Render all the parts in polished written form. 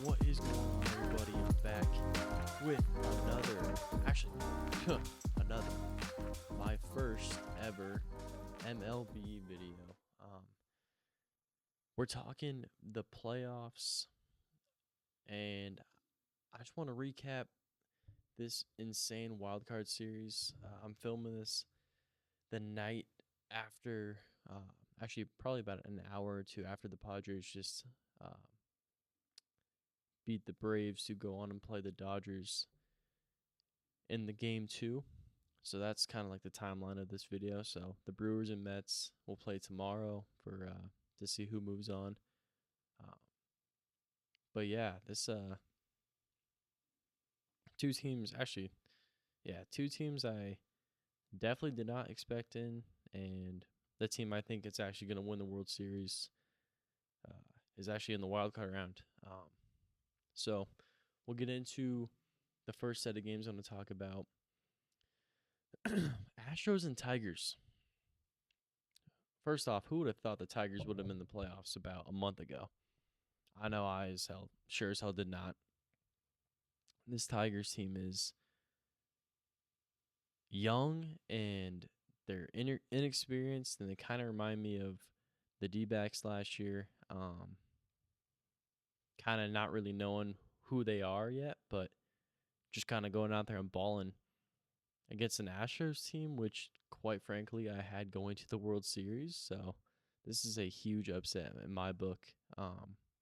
What is going on, everybody? I'm back with my first ever MLB video. We're talking the playoffs, and I just want to recap this insane wildcard series. I'm filming this the night after, actually probably about an hour or two after the Padres just beat the Braves to go on and play the Dodgers in the game 2. So that's kind of like the timeline of this video. So the Brewers and Mets will play tomorrow for to see who moves on. But yeah, this two teams I definitely did not expect in, and the team I think it's actually going to win the World Series is actually in the wild card round. So we'll get into the first set of games I'm going to talk about. Astros and Tigers. First off, who would have thought the Tigers would have been in the playoffs about a month ago? I know I sure as hell did not. This Tigers team is young and they're inexperienced, and they kind of remind me of the D-backs last year. Kind of not really knowing who they are yet, but just kind of going out there and balling against an Astros team, which, quite frankly, I had going to the World Series. So this is a huge upset in my book. I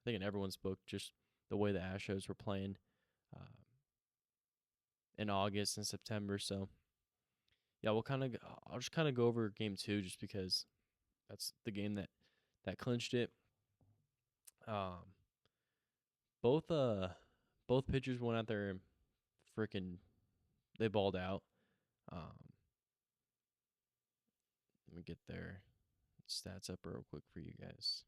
think in everyone's book, just the way the Astros were playing in August and September. So yeah, I'll just kind of go over game 2 just because that's the game that clinched it. Both pitchers went out there and they balled out. Let me get their stats up real quick for you guys.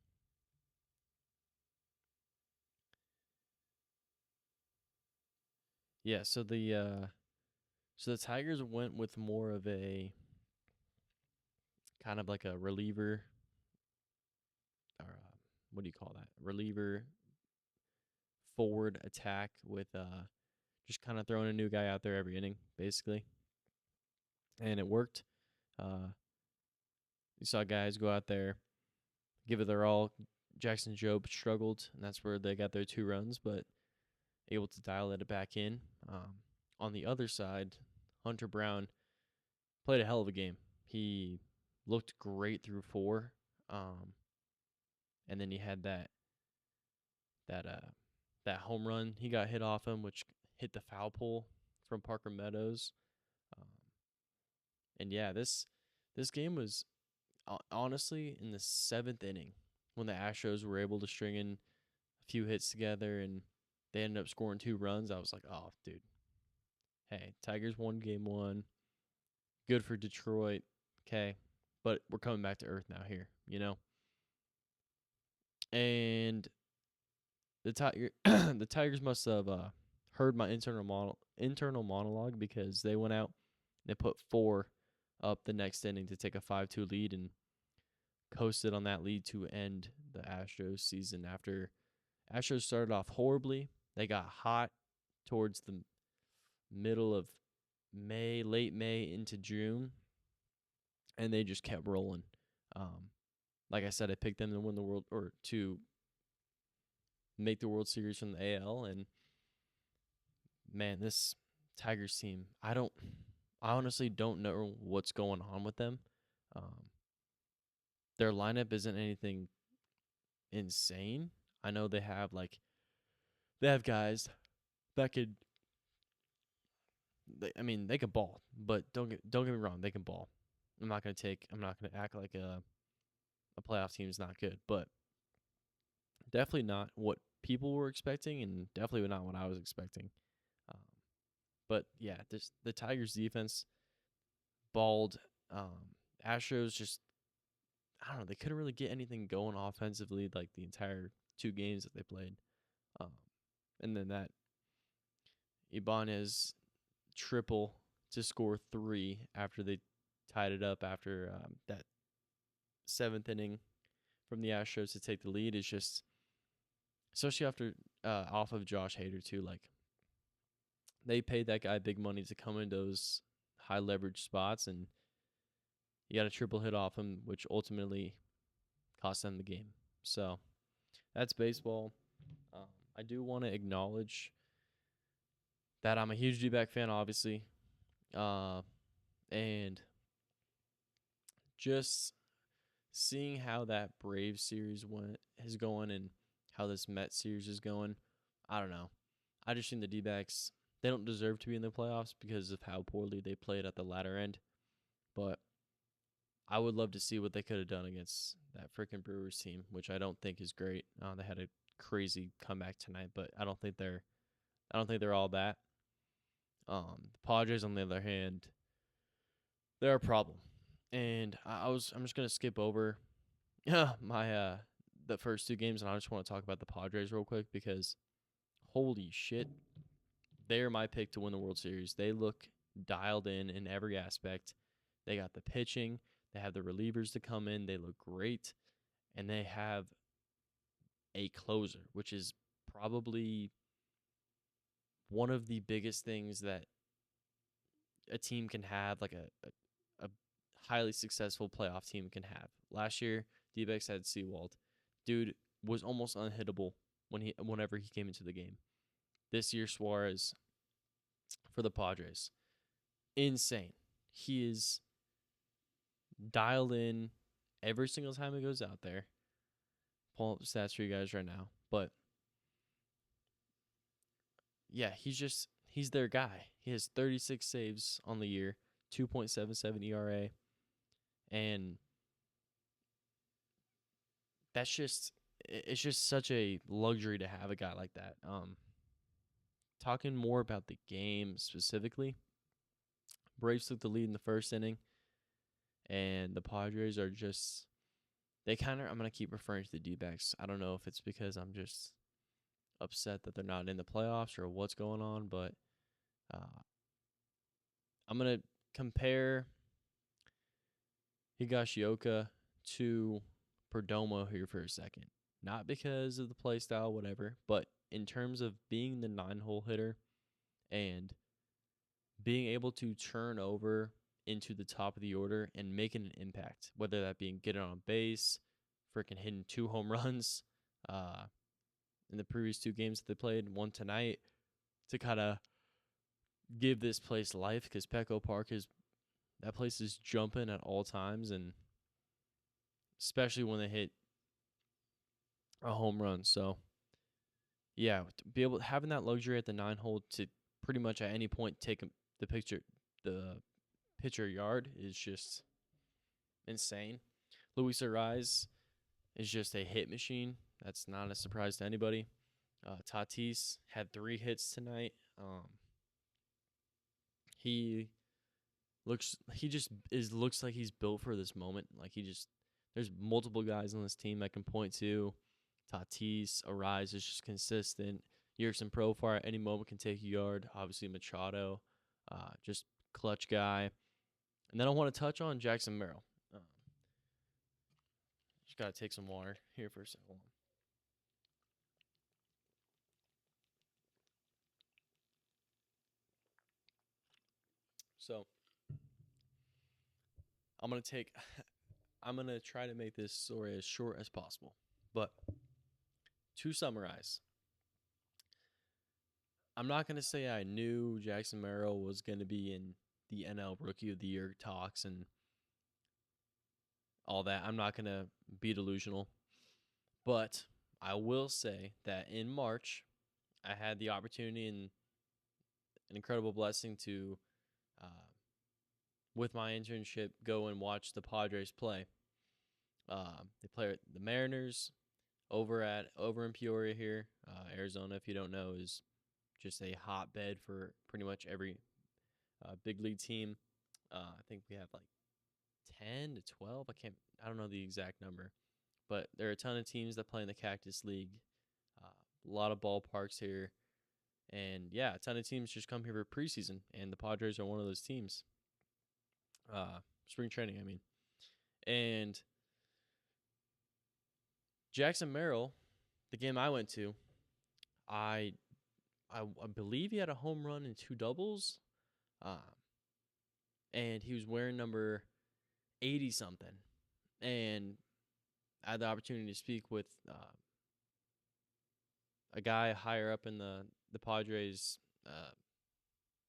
Yeah, so the Tigers went with more of a kind of like a reliever, or what do you call that? Reliever forward attack with just kind of throwing a new guy out there every inning, basically. And it worked. You saw guys go out there, give it their all. Jackson Jobe struggled, and that's where they got their 2 runs, but able to dial it back in. On the other side, Hunter Brown played a hell of a game. He looked great through 4, and then he had that home run he got hit off him, which hit the foul pole from Parker Meadows. And yeah, this game was honestly in the 7th inning when the Astros were able to string in a few hits together and they ended up scoring 2 runs. I was like, oh, dude. Hey, Tigers won game 1. Good for Detroit. Okay. But we're coming back to earth now here, you know? And the Tigers must have heard my internal monologue, because they went out, they put 4 up the next inning to take a 5-2 lead and coasted on that lead to end the Astros season. After Astros started off horribly, they got hot towards the middle of May, late May into June, and they just kept rolling. Like I said, I picked them to win the world, or to make the World Series from the AL, and man, this Tigers team, I honestly don't know what's going on with them. Their lineup isn't anything insane. I know they have guys that could. They could ball, but don't get me wrong, they can ball. I'm not gonna act like a playoff team is not good, but definitely not what people were expecting, and definitely not what I was expecting. But yeah, the Tigers defense balled. Astros just, I don't know, they couldn't really get anything going offensively like the entire 2 games that they played. And then that Ibanez triple to score 3 after they tied it up after that 7th inning from the Astros to take the lead is just, especially after off of Josh Hader too. Like they paid that guy big money to come into those high leverage spots, and you got a triple hit off him, which ultimately cost them the game. So that's baseball. I do want to acknowledge that I'm a huge D-back fan, obviously, and just seeing how that Braves series is going and how this Mets series is going, I don't know. I just think the D-backs, they don't deserve to be in the playoffs because of how poorly they played at the latter end. But I would love to see what they could have done against that freaking Brewers team, which I don't think is great. They had a crazy comeback tonight, but I don't think they're all that. The Padres, on the other hand, they're a problem. And I'm just gonna skip over my the first two games, and I just want to talk about the Padres real quick because holy shit, they're my pick to win the World Series. They look dialed in every aspect. They got the pitching, they have the relievers to come in, they look great, and they have a closer, which is probably one of the biggest things that a team can have, like a highly successful playoff team can have. Last year, D-backs had Seawald. Dude was almost unhittable whenever he came into the game. This year, Suarez for the Padres, insane. He is dialed in every single time he goes out there. Pull up the stats for you guys right now. But yeah, he's their guy. He has 36 saves on the year, 2.77 ERA, and it's just such a luxury to have a guy like that. Talking more about the game specifically, Braves took the lead in the first inning, and the Padres are just I'm gonna keep referring to the D-backs. I don't know if it's because I'm just upset that they're not in the playoffs or what's going on, but I'm gonna compare Higashioka to Perdomo here for a second. Not because of the play style, whatever, but in terms of being the 9-hole hitter and being able to turn over into the top of the order and making an impact, whether that being getting on base, freaking hitting 2 home runs in the previous 2 games that they played, one tonight, to kind of give this place life, because Petco Park that place is jumping at all times, and especially when they hit a home run. So yeah, to be able having that luxury at the 9-hole to pretty much at any point take the pitcher yard is just insane. Luis Ariz is just a hit machine. That's not a surprise to anybody. Tatis had 3 hits tonight. He looks like he's built for this moment. Like there's multiple guys on this team I can point to. Tatis, Ariz is just consistent. Yerkson Profar at any moment can take a yard. Obviously Machado, just clutch guy. And then I want to touch on Jackson Merrill. Just got to take some water here for a second. So I'm going to try to make this story as short as possible. But to summarize, I'm not going to say I knew Jackson Merrill was going to be in the NL Rookie of the Year talks and all that. I'm not going to be delusional. But I will say that in March, I had the opportunity and an incredible blessing to, with my internship, go and watch the Padres play. They play the Mariners over in Peoria here. Arizona, if you don't know, is just a hotbed for pretty much every big league team. I think we have like 10 to 12. I don't know the exact number, but there are a ton of teams that play in the Cactus League. A lot of ballparks here, and yeah, a ton of teams just come here for preseason, and the Padres are one of those teams. Spring training, I mean, and Jackson Merrill, the game I went to, I believe he had a home run and 2 doubles. And he was wearing number 80 something. And I had the opportunity to speak with a guy higher up in the Padres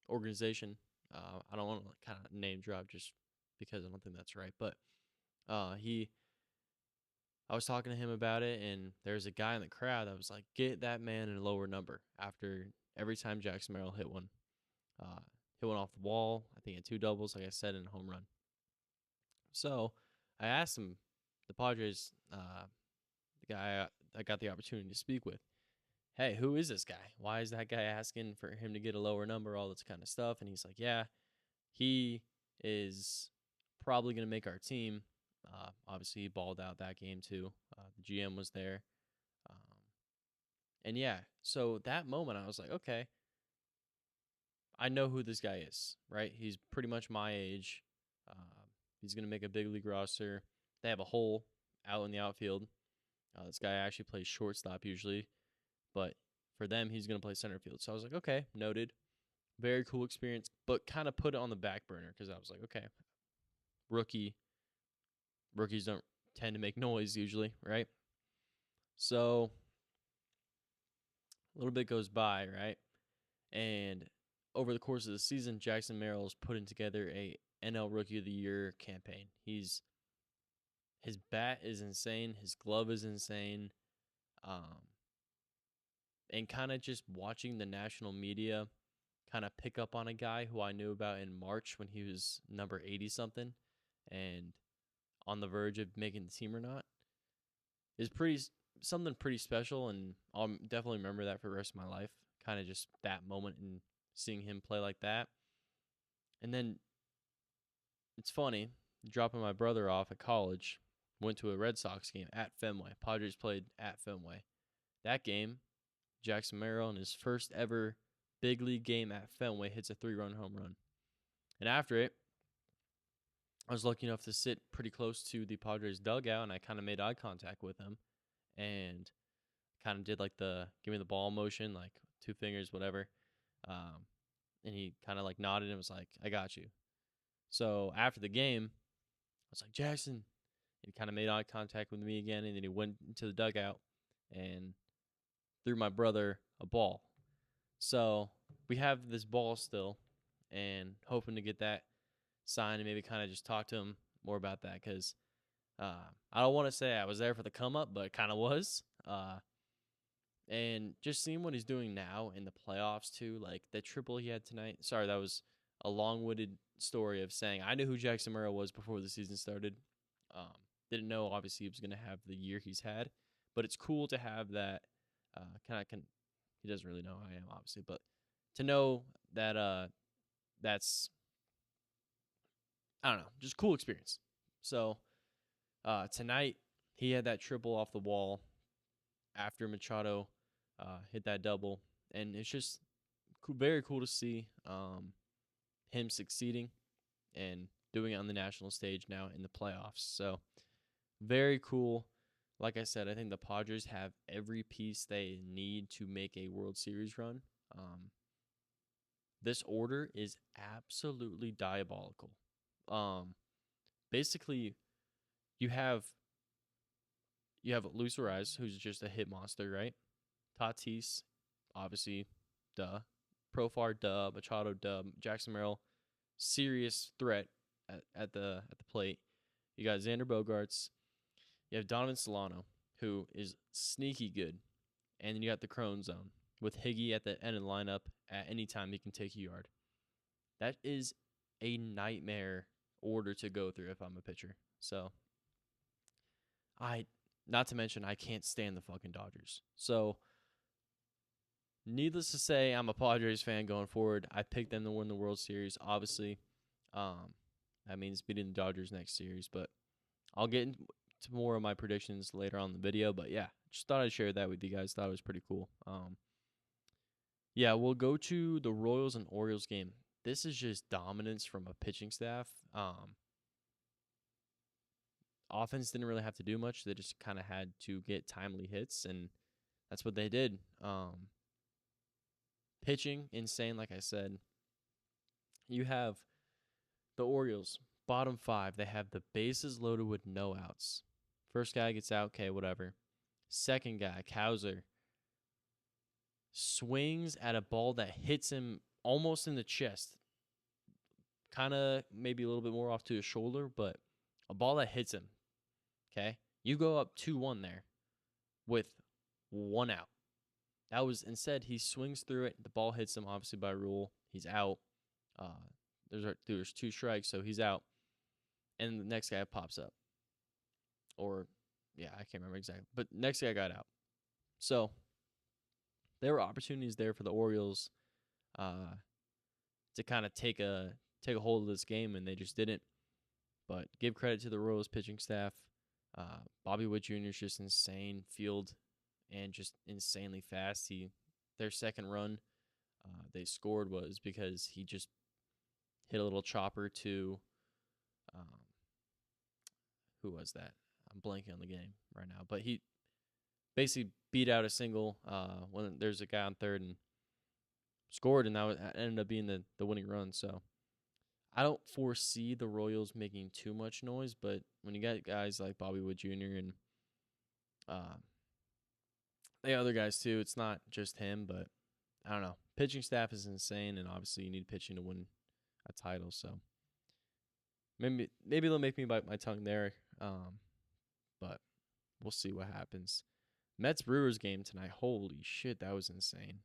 organization. I don't want to kind of name drop just because I don't think that's right. But I was talking to him about it, and there's a guy in the crowd that was like, "Get that man in a lower number." After every time Jackson Merrill hit one off the wall. I think he had 2 doubles, like I said, and a home run. So I asked him, the Padres, the guy I got the opportunity to speak with, "Hey, who is this guy? Why is that guy asking for him to get a lower number, all this kind of stuff?" And he's like, "Yeah, he is probably going to make our team." Obviously, he balled out that game too. The GM was there. Um, and yeah, so that moment I was like, okay, I know who this guy is, right? He's pretty much my age. Uh, he's going to make a big league roster. They have a hole out in the outfield. This guy actually plays shortstop usually, but for them, he's going to play center field. So I was like, okay, noted. Very cool experience, but kind of put it on the back burner because I was like, okay, rookies don't tend to make noise usually, right? So a little bit goes by, right? And over the course of the season, Jackson Merrill is putting together a NL Rookie of the Year campaign. His bat is insane. His glove is insane. And kind of just watching the national media kind of pick up on a guy who I knew about in March when he was number 80 something and on the verge of making the team or not is something pretty special, and I'll definitely remember that for the rest of my life. Kind of just that moment and seeing him play like that. And then it's funny, dropping my brother off at college, went to a Red Sox game at Fenway. Padres played at Fenway. That game, Jackson Merrill in his first ever big league game at Fenway hits a 3-run home run. And after it, I was lucky enough to sit pretty close to the Padres dugout, and I kind of made eye contact with him and kind of did like the give me the ball motion, like 2 fingers, whatever. And he kind of like nodded and was like, "I got you." So after the game, I was like, "Jackson." He kind of made eye contact with me again, and then he went into the dugout and threw my brother a ball. So we have this ball still, and hoping to get that signed and maybe kind of just talk to him more about that because I don't want to say I was there for the come up, but it kind of was. And just seeing what he's doing now in the playoffs too, like the triple he had tonight. Sorry, that was a long-winded story of saying I knew who Jackson Merrill was before the season started. Didn't know obviously he was going to have the year he's had, but it's cool to have that. He doesn't really know who I am obviously, but to know that that's I don't know, just cool experience. So tonight he had that triple off the wall after Machado hit that double, and it's just very cool to see him succeeding and doing it on the national stage now in the playoffs. So very cool. Like I said, I think the Padres have every piece they need to make a World Series run. This order is absolutely diabolical. Basically, you have Luis Arraez, who's just a hit monster, right? Tatis, obviously, duh. Profar, duh. Machado, duh. Jackson Merrill, serious threat at the plate. You got Xander Bogaerts. You have Donovan Solano, who is sneaky good. And then you got the Crone zone with Higgy at the end of the lineup. At any time, he can take a yard. That is a nightmare order to go through if I'm a pitcher. So, not to mention, I can't stand the fucking Dodgers. So, needless to say, I'm a Padres fan going forward. I picked them to win the World Series, obviously. That means beating the Dodgers next series, but I'll get into more of my predictions later on in the video. But yeah, just thought I'd share that with you guys. Thought it was pretty cool. Yeah, we'll go to the Royals and Orioles game. This is just dominance from a pitching staff. Offense didn't really have to do much. They just kind of had to get timely hits, and that's what they did. Pitching, insane, like I said. You have the Orioles, bottom 5. They have the bases loaded with no outs. First guy gets out, okay, whatever. Second guy, Cowser, swings at a ball that hits him almost in the chest. Kind of maybe a little bit more off to his shoulder, but a ball that hits him, okay? You go up 2-1 there with 1 out. That was, instead, he swings through it. The ball hits him, obviously, by rule. He's out. There's 2 strikes, so he's out. And the next guy pops up. Or, yeah, I can't remember exactly. But next guy got out. So, there were opportunities there for the Orioles to kind of take a hold of this game, and they just didn't. But give credit to the Royals pitching staff. Bobby Witt Jr. is just insane field and just insanely fast. Their second run they scored was because he just hit a little chopper to who was that? I'm blanking on the game right now. But he basically beat out a single when there's a guy on third and scored, and that ended up being the winning run. So I don't foresee the Royals making too much noise, but when you got guys like Bobby Witt Jr. and the other guys too, it's not just him, but I don't know. Pitching staff is insane, and obviously you need pitching to win a title. So maybe they'll make me bite my tongue there, but we'll see what happens. Mets-Brewers game tonight. Holy shit, that was insane.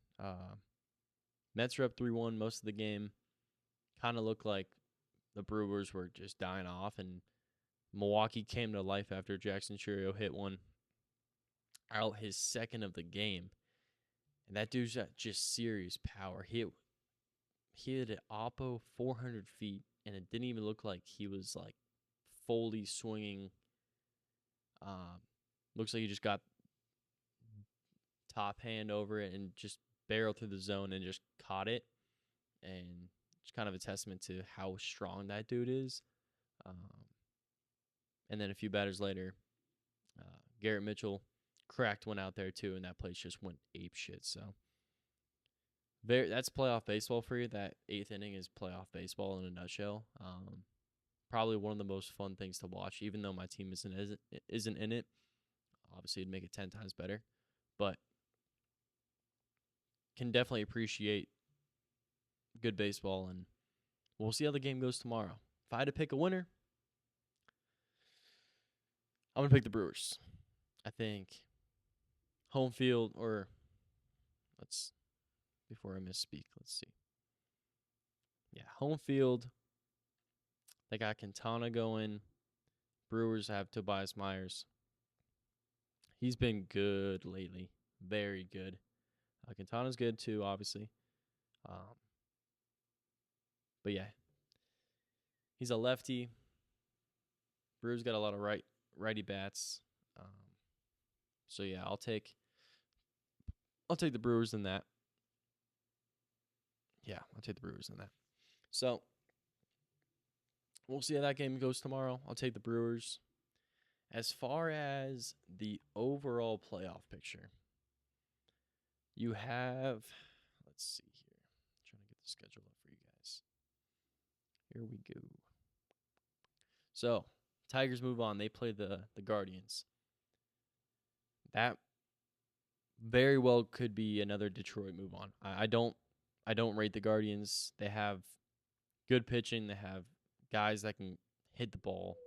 Mets were up 3-1 most of the game. Kind of looked like the Brewers were just dying off, and Milwaukee came to life after Jackson Chourio hit one out, his second of the game. And that dude's got just serious power. He hit it oppo 400 feet, and it didn't even look like he was like fully swinging. Looks like he just got top hand over it and just barreled through the zone and just caught it. And it's kind of a testament to how strong that dude is. And then a few batters later, Garrett Mitchell cracked one out there too, and that place just went ape shit. So that's playoff baseball for you. That 8th inning is playoff baseball in a nutshell. Probably one of the most fun things to watch, even though my team isn't in it. Obviously, it'd make it 10 times better, but can definitely appreciate good baseball, and we'll see how the game goes tomorrow. If I had to pick a winner, I'm going to pick the Brewers. I think home field, or before I misspeak, let's see. Yeah, home field. They got Quintana going. Brewers have Tobias Myers. He's been good lately. Very good. Quintana's good too, obviously. But yeah, he's a lefty. Brewers got a lot of righty bats. So yeah, I'll take the Brewers in that. Yeah, I'll take the Brewers in that. So we'll see how that game goes tomorrow. I'll take the Brewers. As far as the overall playoff picture, you have, let's see here. I'm trying to get the schedule up for you guys. Here we go. So, Tigers move on. They play the Guardians. That very well could be another Detroit move on. I don't rate the Guardians. They have good pitching. They have guys that can hit the ball.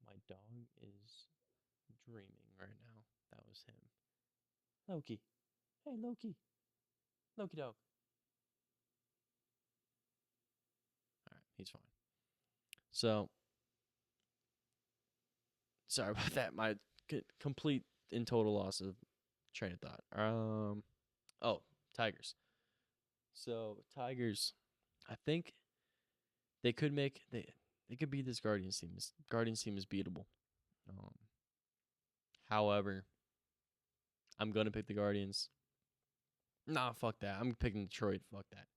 My dog is dreaming right now. That was him. Loki. Hey, Loki. Loki dog. All right, he's fine. So, sorry about that. My complete and total loss of train of thought. Tigers. So, Tigers, I think they could beat this Guardians team. This Guardians team is beatable. However, I'm going to pick the Guardians. Nah, fuck that. I'm picking Detroit. Fuck that.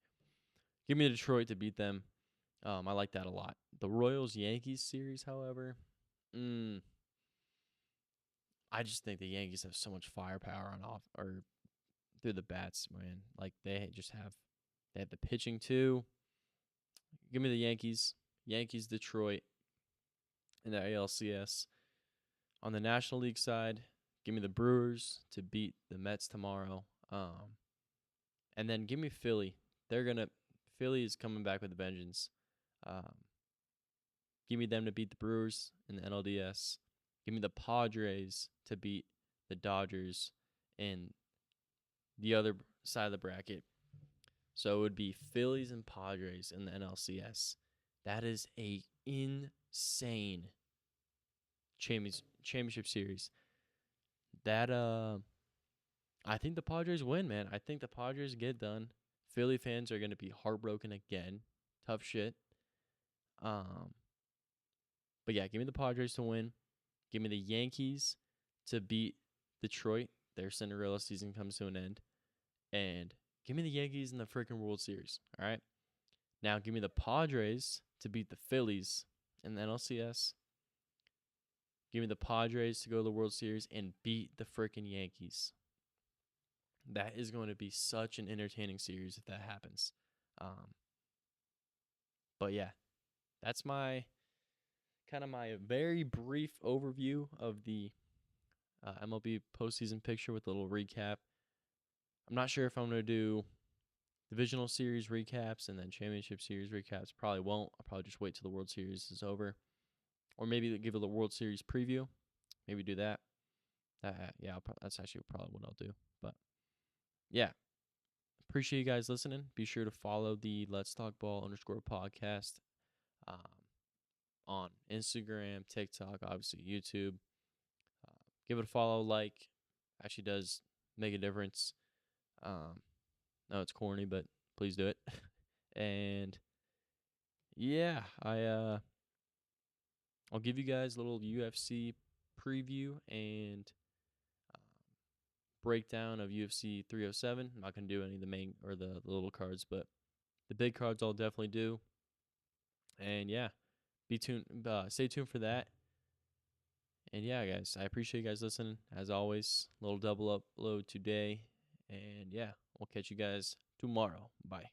Give me Detroit to beat them. I like that a lot. The Royals-Yankees series, however, I just think the Yankees have so much firepower on off or through the bats, man. Like they have the pitching too. Give me the Yankees, Detroit, in the ALCS. On the National League side, give me the Brewers to beat the Mets tomorrow. And then give me Philly. Philly is coming back with a vengeance. Um, give me them to beat the Brewers in the NLDS. Give me the Padres to beat the Dodgers in the other side of the bracket. So it would be Phillies and Padres in the NLCS. That is a insane championship series. That I think the Padres win, man. I think the Padres get done. Philly fans are going to be heartbroken again. Tough shit. But yeah, give me the Padres to win. Give me the Yankees to beat Detroit. Their Cinderella season comes to an end. And give me the Yankees in the freaking World Series. All right. Now give me the Padres to beat the Phillies in the NLCS. Give me the Padres to go to the World Series and beat the freaking Yankees. That is going to be such an entertaining series if that happens. But yeah, that's my very brief overview of the MLB postseason picture with a little recap. I'm not sure if I'm going to do divisional series recaps and then championship series recaps. Probably won't. I'll probably just wait till the World Series is over. Or maybe give it a World Series preview. Maybe do that. That's actually probably what I'll do. But yeah, appreciate you guys listening. Be sure to follow the Let's Talk Ball _podcast on Instagram, TikTok, obviously YouTube. Give it a follow, like. Actually does make a difference. No, it's corny, but please do it. And yeah, I'll give you guys a little UFC preview and breakdown of UFC 307. I'm not going to do any of the main or the little cards, but the big cards I'll definitely do. And yeah, stay tuned for that. And yeah, guys, I appreciate you guys listening. As always, little double upload today. And yeah, we'll catch you guys tomorrow. Bye.